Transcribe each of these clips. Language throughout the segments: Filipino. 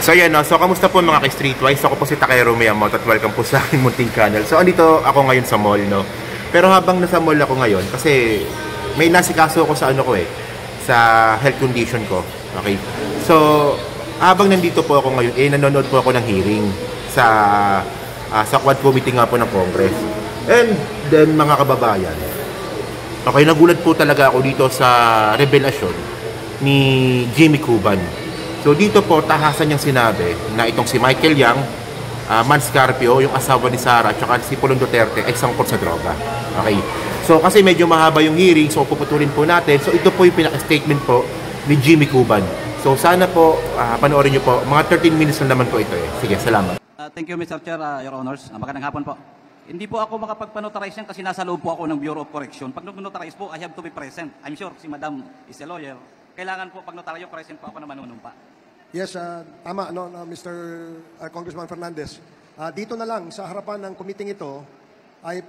So yan no, so kamusta po mga ka-Streetwise? Ako po si Takero Miyamoto at welcome po sa aking munting channel. So andito ako ngayon sa mall no. Pero habang nasa mall ako ngayon, kasi may nasikaso ako sa ano ko sa health condition ko. Okay. So habang nandito po ako ngayon, nanonood po ako ng hearing sa Quad Committee nga po ng Congress. And then mga kababayan, okay, nagulat po talaga ako dito sa revelasyon ni Jimmy Cuban. So dito po, tahasan niyang sinabi na itong si Michael Yang, Manscarpio, yung asawa ni Sara, at saka si Pulong Duterte, ay sangkot sa droga. Okay. So kasi medyo mahaba yung hearing, so puputulin po natin. So ito po yung pinaka-statement po ni Jimmy Cuban. So sana po, panoorin niyo po. Mga 13 minutes na naman po ito Sige, salamat. Thank you, Mr. Chair, Your Honors. Magandang hapon po. Hindi po ako makapagpanotarize yan kasi nasa loob po ako ng Bureau of Correction. Pag notarize po, I have to be present. I'm sure si Madam is a lawyer. Kailangan po pag notaryo, present po ako na manunumpa. Yes, tama, no, Mr. Congressman Fernandez. Dito na lang, sa harapan ng committee ito, ay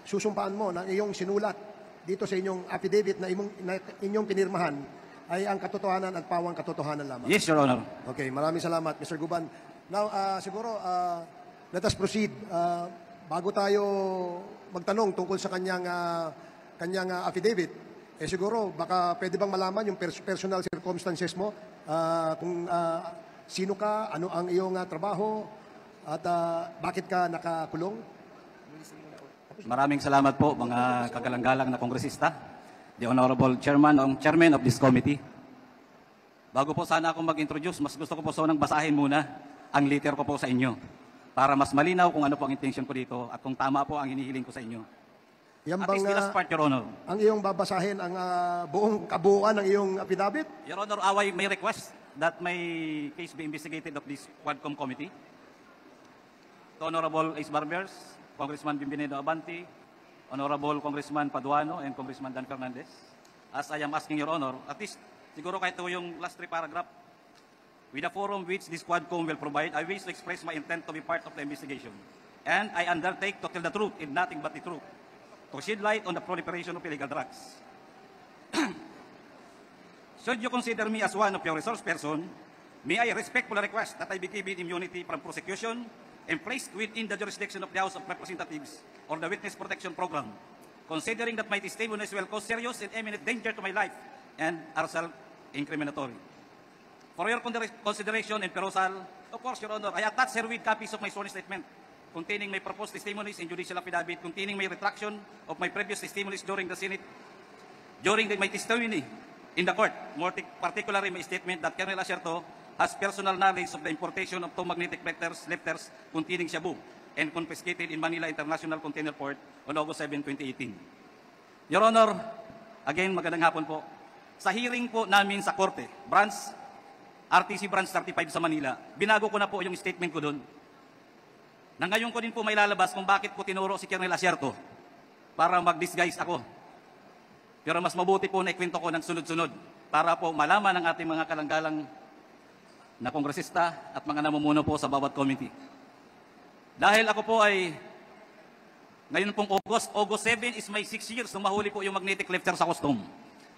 susumpaan mo na iyong sinulat dito sa inyong affidavit na inyong pinirmahan ay ang katotohanan at pawang katotohanan lamang. Yes, Your Honor. Okay, maraming salamat, Mr. Guban. Now, siguro, let us proceed. Bago tayo magtanong tungkol sa kanyang affidavit, siguro, baka pwede bang malaman yung personal circumstances mo? Kung sino ka, ano ang iyong trabaho, at bakit ka nakakulong? Maraming salamat po mga kagalang-galang na kongresista, the Honorable Chairman of this committee. Bago po sana ako mag-introduce, mas gusto ko po sanang basahin muna ang letter ko po sa inyo para mas malinaw kung ano po ang intention ko dito at kung tama po ang hinihiling ko sa inyo. Yan At least last part, Your Honor. Ang iyong babasahin ang buong kabuuan ng iyong affidavit? Your Honor, may request that my case be investigated of this Quadcom committee. To Honorable Ace Barbers, Congressman Bimbineno Abanti, Honorable Congressman Paduano, and Congressman Dan Fernandez. As I am asking, Your Honor, at least siguro kahit ito yung last 3 paragraph, with the forum which this Quadcom will provide, I wish to express my intent to be part of the investigation. And I undertake to tell the truth and nothing but the truth, to shed light on the proliferation of illegal drugs. Should you consider me as one of your resource person, may I respectfully request that I be given immunity from prosecution and placed within the jurisdiction of the House of Representatives or the Witness Protection Program, considering that my testimonies will cause serious and imminent danger to my life and are self-incriminatory. For your consideration and perusal, of course, Your Honor, I attach herewith copies of my sworn statement containing my proposed testimonies and judicial affidavit, containing my retraction of my previous testimonies during the Senate, my testimony in the court, more particularly my statement that Colonel Asierto has personal knowledge of the importation of 2 magnetic lifters containing shabu and confiscated in Manila International Container Port on August 7, 2018. Your Honor, again, magandang hapon po. Sa hearing po namin sa Korte, RTC Branch 35 sa Manila, binago ko na po yung statement ko doon. Na ngayon ko din po may lalabas kung bakit po tinuro si Colonel Asierto para mag-disguise ako. Pero mas mabuti po na ikwento ko ng sunod-sunod para po malaman ng ating mga kalanggalang na kongresista at mga namumuno po sa bawat committee. Dahil ako po ay ngayon pong August 7 is my 6 years nung mahuli po yung magnetic lifter sa custom.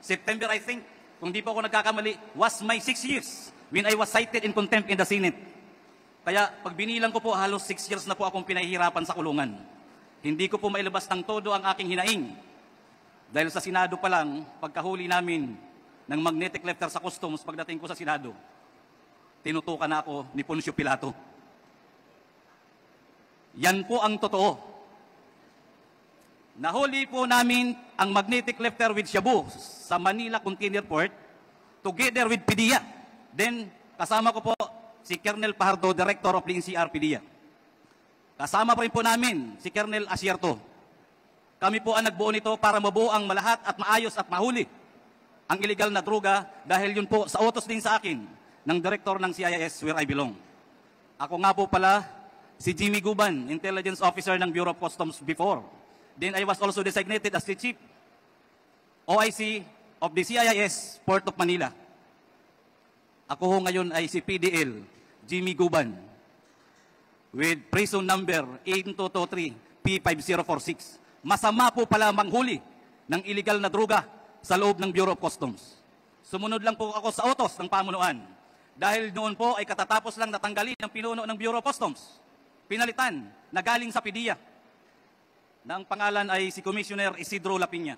September, I think, kung di po ako nagkakamali, was my 6 years when I was cited in contempt in the Senate. Kaya pag binilang ko po, halos 6 years na po akong pinahihirapan sa kulungan. Hindi ko po mailabas ng todo ang aking hinaing. Dahil sa Senado pa lang, pagkahuli namin ng magnetic lifter sa customs, pagdating ko sa Senado, tinutukan na ako ni Poncio Pilato. Yan po ang totoo. Nahuli po namin ang magnetic lifter with shabu sa Manila Container Port together with PDEA. Then, kasama ko po si Colonel Pajardo, Director of the NCR PDEA. Kasama pa rin po namin si Colonel Asierto. Kami po ang nagbuo nito para mabuo ang malahat at maayos at mahuli ang illegal na droga dahil yun po sa utos din sa akin ng Director ng CIS where I belong. Ako nga po pala si Jimmy Guban, Intelligence Officer ng Bureau of Customs before. Then I was also designated as the Chief OIC of the CIS Port of Manila. Ako ho ngayon ay si PDL, Jimmy Guban, with prison number 8223 P5046. Masama po pala manghuli ng illegal na droga sa loob ng Bureau of Customs. Sumunod lang po ako sa utos ng pamunuan. Dahil noon po ay katatapos lang natanggalin ang pinuno ng Bureau of Customs. Pinalitan na galing sa PDEA na ang pangalan ay si Commissioner Isidro Lapiña.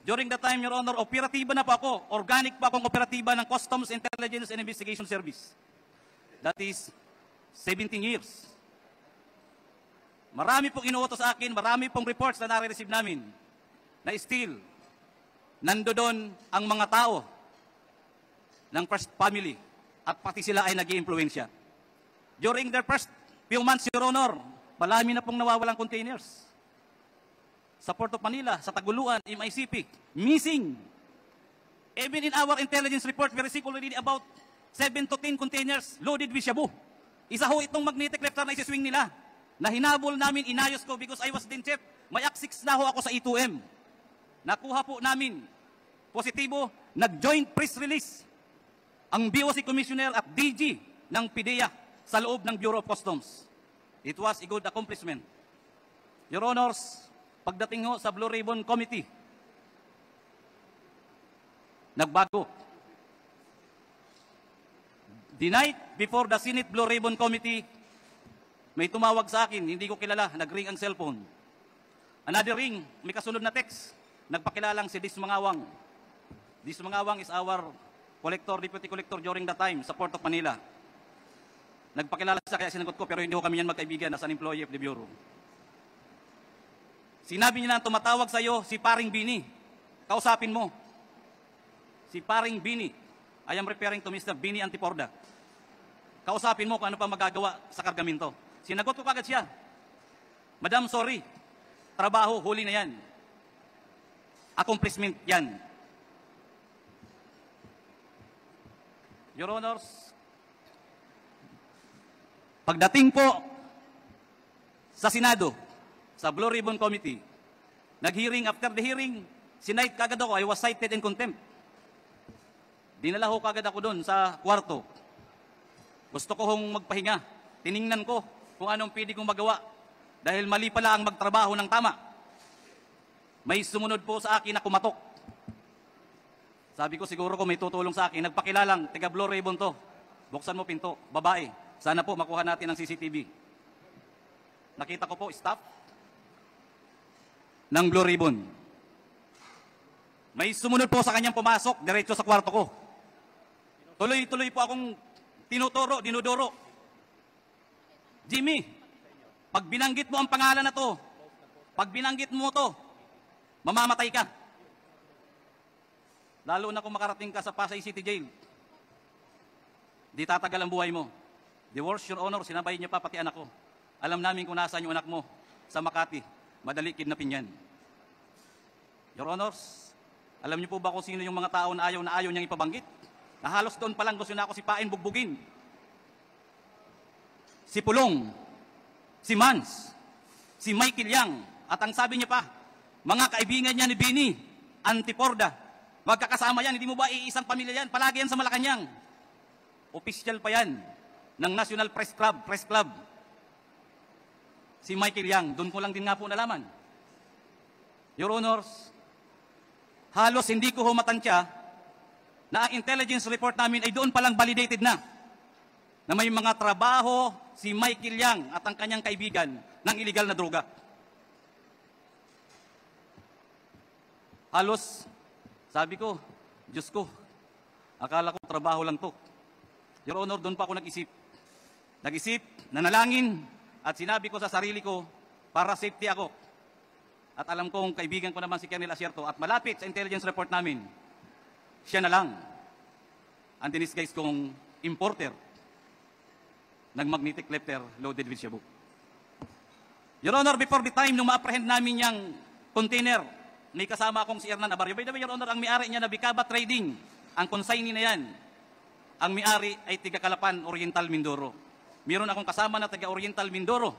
During the time, Your Honor, operatiba na po ako. Organic pa akong operatiba ng Customs Intelligence and Investigation Service. That is 17 years. Marami pong inuutos sa akin, marami pong reports na nare-receive namin na still nandoon ang mga tao ng first family at pati sila ay nag-i-impluensya. During their first few months, Your Honor, palami na pong nawawalang containers. Sa Port of Manila, sa Taguluan, MICP, missing. Even in our intelligence report, we received already about 7 to 10 containers loaded with shabu. Isa ho itong magnetic lifter na isiswing nila, na hinabol namin, inayos ko because I was then chef. May Act 6 na ho ako sa E2M. Nakuha po namin, positibo, nag-joint press release ang BOC Commissioner at DG ng PDEA sa loob ng Bureau of Customs. It was a good accomplishment. Your Honors, pagdating ho sa Blue Ribbon Committee, nagbago. The night before the Senate Blue Ribbon Committee, may tumawag sa akin, hindi ko kilala, nag-ring ang cellphone. Another ring, may kasunod na text, nagpakilalang si Dis Mangawang. Dis Mangawang is our collector, deputy collector during the time sa Port of Manila. Nagpakilala siya kaya sinagot ko, pero hindi ko kami yan magkaibigan as an employee of the Bureau. Sinabi niya na tumatawag sa iyo si Paring Bini. Kausapin mo. Si Paring Bini. I am referring to Mr. Bini Antiporda. Kausapin mo kung ano pa magagawa sa kargamento. Sinagot ko kagad siya. Madam, sorry. Trabaho, huli na yan. Accomplishment yan. Your Honors, pagdating po sa Senado, sa Blue Ribbon Committee, nag-hearing, after the hearing, sinight kagad ako, I was cited in contempt. Dinala ho kagad ako doon sa kwarto. Gusto ko hong magpahinga. Tiningnan ko kung anong pwede kong magawa. Dahil mali pala ang magtrabaho ng tama. May sumunod po sa akin na kumatok. Sabi ko siguro ko may tutulong sa akin. Nagpakilalang, tiga Blue Ribbon to. Buksan mo pinto, babae. Sana po makuha natin ang CCTV. Nakita ko po staff ng Blue Ribbon. May sumunod po sa kanyang pumasok, diretso sa kwarto ko. Tuloy-tuloy po akong tinuturo, dinuduro. Jimmy, pag binanggit mo ang pangalan na to, pag binanggit mo to, mamamatay ka. Lalo na kung makarating ka sa Pasay City Jail. Di tatagal ang buhay mo. The worst, Your Honor, sinabay niya pa pati anak ko. Alam namin kung nasaan yung anak mo sa Makati. Madali kidnapin yan. Your Honors, alam niyo po ba kung sino yung mga tao na ayaw niyang ipabanggit? Na halos doon pa lang gusto na ako si Pain bugbugin. Si Pulong, si Mans, si Michael Yang. At ang sabi niya pa, mga kaibigan niya ni Bini, Antiporda, magkakasama yan, hindi mo ba iisang pamilya yan? Palagi yan sa Malacanang. Official pa yan ng National Press Club. Si Michael Yang, doon ko lang din nga po nalaman. Your Honors, halos hindi ko humatansya na ang intelligence report namin ay doon palang validated na may mga trabaho si Michael Yang at ang kanyang kaibigan ng illegal na droga. Halos, sabi ko, Diyos ko, akala ko trabaho lang to. Your Honor, doon pa ako nag-isip. Nag-isip, nanalangin, at sinabi ko sa sarili ko, para safety ako. At alam kong kaibigan ko naman si Colonel Asierto at malapit sa intelligence report namin, siya na lang ang dinisguise kong importer ng magnetic lifter loaded with shabu. Your Honor, before the time nung ma-apprehend namin yung container, may kasama akong si Hernan Abarrio. By the way, Your Honor, ang may-ari niya na Bicaba Trading, ang consignee na yan, ang may-ari ay tiga Calapan, Oriental, Mindoro. Meron akong kasama na tiga Oriental, Mindoro.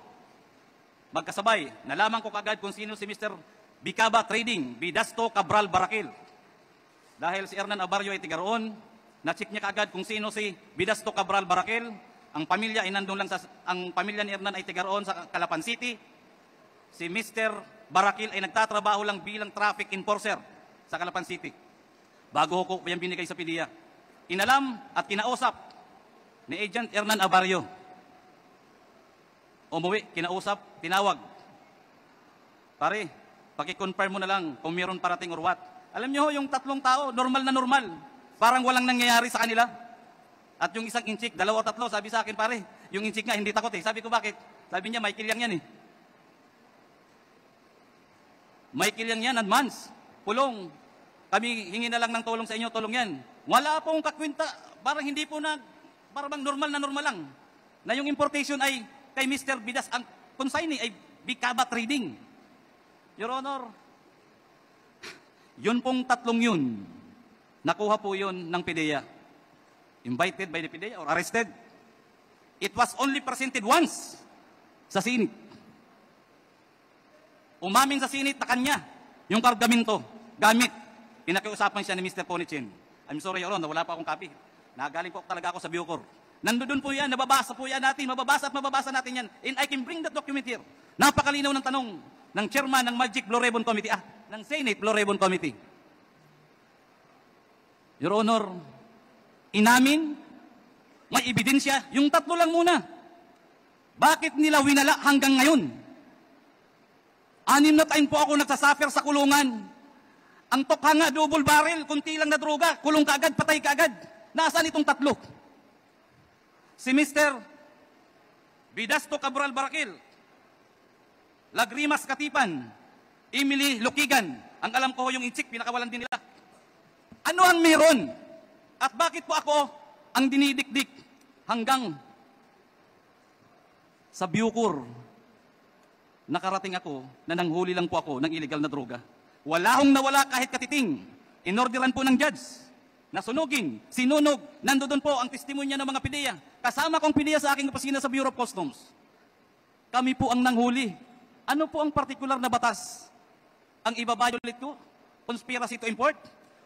Magkasabay, nalaman ko kagad kung sino si Mr. Bicaba Trading, Bidasto Cabral Barakil. Dahil si Hernan Abarrio ay tiga roon, na-check niya kagad kung sino si Bidasto Cabral Barakil. Ang pamilya ay nandun lang ang pamilya ni Hernan ay tiga roon sa Calapan City. Si Mr. Barakil ay nagtatrabaho lang bilang traffic enforcer sa Calapan City. Bago ko yan binigay sa PDEA. inalam at kinausap ni Agent Hernan Abario. Umuwi, kinausap, tinawag. Pare, paki-confirm mo na lang kung mayroon parating or what. Alam niyo yung tatlong tao, normal na normal. Parang walang nangyayari sa kanila. At yung isang inchik, 2 o 3, sabi sa akin, pare, yung inchik nga, hindi takot eh. Sabi ko, bakit? Sabi niya, Michael Yang yan eh. Michael Yang yan, advance, pulong. Kami hingi na lang ng tulong sa inyo, tulong yan. Wala pong kakwinta, parang hindi po na, parang normal na normal lang. Na yung importation ay kay Mr. Bidas, ang consignee ay Bicaba Trading. Your Honor, yun pong tatlong yun, nakuha po yun ng PIDEA. Invited by the PIDEA or arrested. It was only presented once sa Senate. Umamin sa Senate na kanya yung kargamento, gamit. Pinakiusapan siya ni Mr. Ponichin. I'm sorry, Your Honor, wala pa akong copy. Nagaling po talaga ako sa Bucor. Nandun po yan, nababasa po yan natin, mababasa at mababasa natin yan. And I can bring that document here. Napakalinaw ng tanong ng chairman ng Magic Blue Ribbon Committee, ng Senate Blue Ribbon Committee. Your Honor, inamin, may ebidensya, yung tatlo lang muna. Bakit nila winala hanggang ngayon? 6 na taon po ako nagsasuffer sa kulungan. Ang tokha nga, double barrel, kunti lang na droga, kulong kaagad, patay kaagad. Nasaan itong tatlo? Si Mr. Bidasto Cabral Barakil, Lagrimas Katipan, Emily Lukigan, ang alam ko yung inchik, pinakawalan din nila. Ano ang meron? At bakit po ako ang dinidikdik hanggang sa Bucor? Nakarating ako na nanghuli lang po ako ng illegal na droga. Wala hong nawala kahit katiting. Inorderan po ng judge na sunugin, sinunog. Nandoon po ang testimonya ng mga PIDEA. Kasama kong PIDEA sa aking opisina sa Bureau of Customs. Kami po ang nanghuli. Ano po ang particular na batas? Ang ibabiolate ko? Conspiracy to import?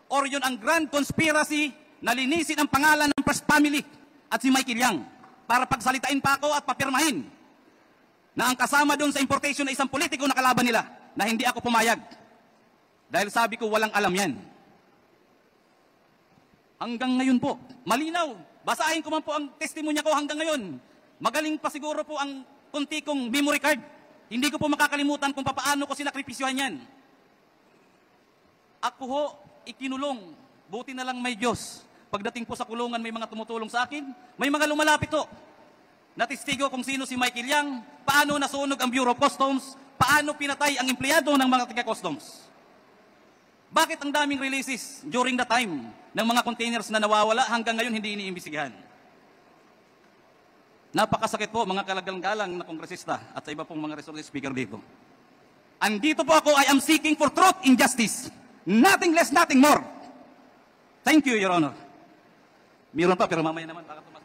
Or yun ang grand conspiracy na linisin ang pangalan ng First Family at si Michael Yang para pagsalitain pa ako at papirmahin na ang kasama doon sa importation na isang politiko na kalaban nila na hindi ako pumayag. Dahil sabi ko walang alam yan. Hanggang ngayon po, malinaw. Basahin ko man po ang testimonya ko hanggang ngayon. Magaling pa siguro po ang kunti kong memory card. Hindi ko po makakalimutan kung paano ko sinakripisyohan yan. Ako ho, ikinulong. Buti na lang may Diyos. Pagdating po sa kulungan, may mga tumutulong sa akin. May mga lumalapit ho. Natistigo kung sino si Michael Yang, paano nasunog ang Bureau of Customs, paano pinatay ang empleyado ng mga taga-customs. Bakit ang daming releases during the time ng mga containers na nawawala hanggang ngayon hindi iniimbestigahan? Napakasakit po mga kalagalang-galang na kongresista at sa iba pong mga resource speaker dito. Andito po ako, I am seeking for truth and justice. Nothing less, nothing more. Thank you, Your Honor. Meron pa pero mamaya naman baka tumas.